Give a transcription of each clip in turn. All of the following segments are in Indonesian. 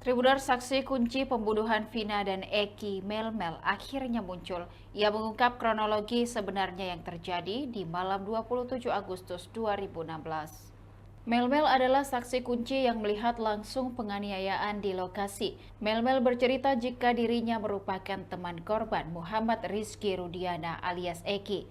Tribuners saksi kunci pembunuhan Vina dan Eki Melmel akhirnya muncul. Ia mengungkap kronologi sebenarnya yang terjadi di malam 27 Agustus 2016. Melmel adalah saksi kunci yang melihat langsung penganiayaan di lokasi. Melmel bercerita jika dirinya merupakan teman korban Muhammad Rizky Rudiana alias Eki.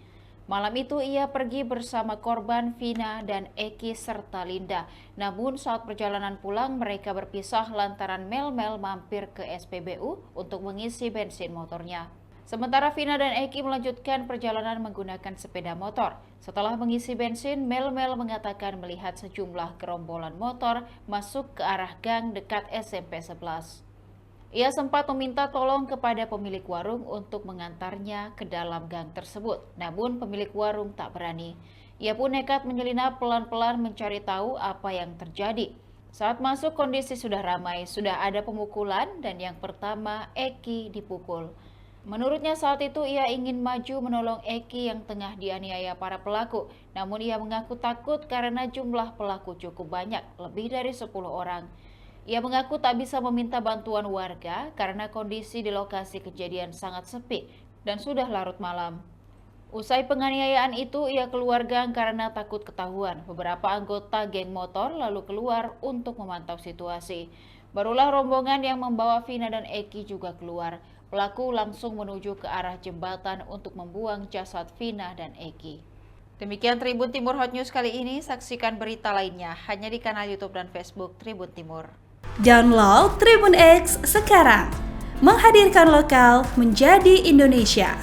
Malam itu ia pergi bersama korban Vina dan Eki serta Linda. Namun saat perjalanan pulang mereka berpisah lantaran Melmel mampir ke SPBU untuk mengisi bensin motornya. Sementara Vina dan Eki melanjutkan perjalanan menggunakan sepeda motor. Setelah mengisi bensin, Melmel mengatakan melihat sejumlah gerombolan motor masuk ke arah gang dekat SMP 11. Ia sempat meminta tolong kepada pemilik warung untuk mengantarnya ke dalam gang tersebut. Namun pemilik warung tak berani. Ia pun nekat menyelinap pelan-pelan mencari tahu apa yang terjadi. Saat masuk kondisi sudah ramai, sudah ada pemukulan dan yang pertama Eki dipukul. Menurutnya saat itu ia ingin maju menolong Eki yang tengah dianiaya para pelaku. Namun ia mengaku takut karena jumlah pelaku cukup banyak, lebih dari 10 orang. Ia mengaku tak bisa meminta bantuan warga karena kondisi di lokasi kejadian sangat sepi dan sudah larut malam. Usai penganiayaan itu, ia keluar gang karena takut ketahuan. Beberapa anggota geng motor lalu keluar untuk memantau situasi. Barulah rombongan yang membawa Vina dan Eki juga keluar. Pelaku langsung menuju ke arah jembatan untuk membuang jasad Vina dan Eki. Demikian Tribun Timur Hot News kali ini. Saksikan berita lainnya hanya di kanal YouTube dan Facebook Tribun Timur. Download Tribun X sekarang, menghadirkan lokal menjadi Indonesia.